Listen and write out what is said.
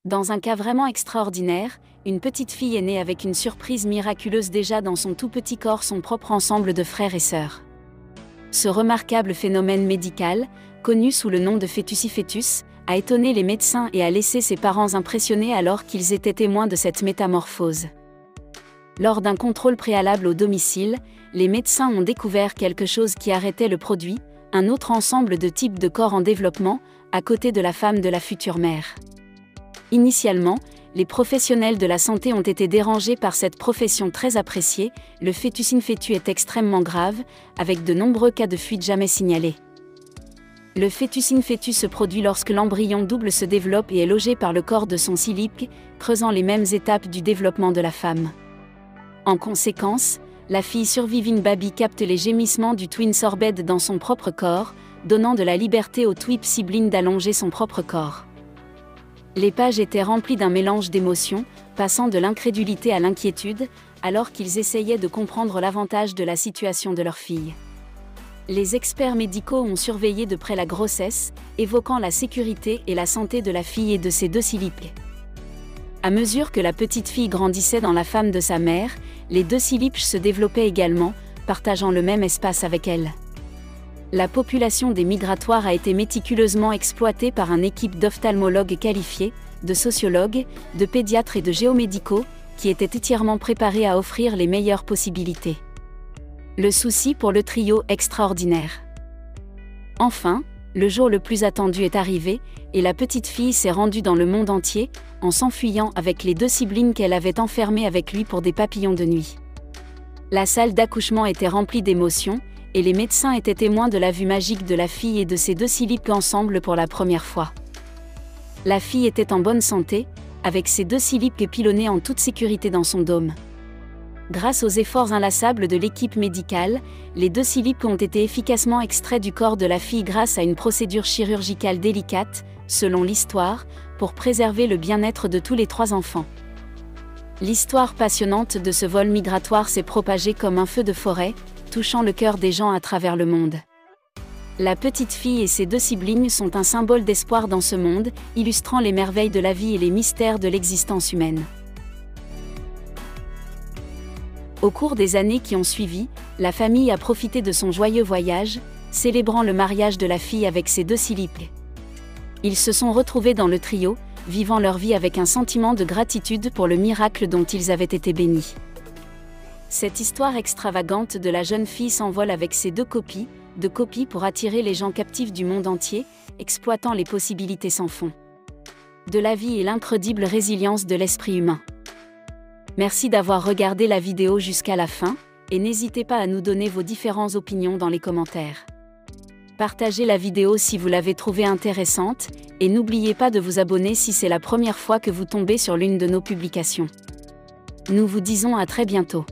Dans un cas vraiment extraordinaire, une petite fille est née avec une surprise miraculeuse déjà dans son tout petit corps, son propre ensemble de frères et sœurs. Ce remarquable phénomène médical, connu sous le nom de fœtusifœtus, a étonné les médecins et a laissé ses parents impressionnés alors qu'ils étaient témoins de cette métamorphose. Lors d'un contrôle préalable au domicile, les médecins ont découvert quelque chose qui arrêtait le produit, un autre ensemble de types de corps en développement, à côté de la femme de la future mère. Initialement, les professionnels de la santé ont été dérangés par cette profession très appréciée. Le fœtus in fetu est extrêmement grave, avec de nombreux cas de fuite jamais signalés. Le fœtus in fetu se produit lorsque l'embryon double se développe et est logé par le corps de son silique, creusant les mêmes étapes du développement de la femme. En conséquence, la fille surviving baby capte les gémissements du twin sorbed dans son propre corps, donnant de la liberté au twin sibling d'allonger son propre corps. Les pages étaient remplies d'un mélange d'émotions, passant de l'incrédulité à l'inquiétude, alors qu'ils essayaient de comprendre l'avantage de la situation de leur fille. Les experts médicaux ont surveillé de près la grossesse, évoquant la sécurité et la santé de la fille et de ses deux siliques. À mesure que la petite fille grandissait dans la femme de sa mère, les deux siliques se développaient également, partageant le même espace avec elle. La population des migratoires a été méticuleusement exploitée par une équipe d'ophtalmologues qualifiés, de sociologues, de pédiatres et de géomédicaux, qui étaient entièrement préparés à offrir les meilleures possibilités. Le souci pour le trio extraordinaire. Enfin, le jour le plus attendu est arrivé, et la petite fille s'est rendue dans le monde entier, en s'enfuyant avec les deux siblings qu'elle avait enfermés avec lui pour des papillons de nuit. La salle d'accouchement était remplie d'émotions, et les médecins étaient témoins de la vue magique de la fille et de ses deux siliques ensemble pour la première fois. La fille était en bonne santé, avec ses deux siliques pilonnés en toute sécurité dans son dôme. Grâce aux efforts inlassables de l'équipe médicale, les deux siliques ont été efficacement extraits du corps de la fille grâce à une procédure chirurgicale délicate, selon l'histoire, pour préserver le bien-être de tous les trois enfants. L'histoire passionnante de ce vol migratoire s'est propagée comme un feu de forêt, touchant le cœur des gens à travers le monde. La petite fille et ses deux siblings sont un symbole d'espoir dans ce monde, illustrant les merveilles de la vie et les mystères de l'existence humaine. Au cours des années qui ont suivi, la famille a profité de son joyeux voyage, célébrant le mariage de la fille avec ses deux siliques. Ils se sont retrouvés dans le trio, vivant leur vie avec un sentiment de gratitude pour le miracle dont ils avaient été bénis. Cette histoire extravagante de la jeune fille s'envole avec ses deux copies pour attirer les gens captifs du monde entier, exploitant les possibilités sans fond de la vie et l'incroyable résilience de l'esprit humain. Merci d'avoir regardé la vidéo jusqu'à la fin, et n'hésitez pas à nous donner vos différentes opinions dans les commentaires. Partagez la vidéo si vous l'avez trouvée intéressante, et n'oubliez pas de vous abonner si c'est la première fois que vous tombez sur l'une de nos publications. Nous vous disons à très bientôt.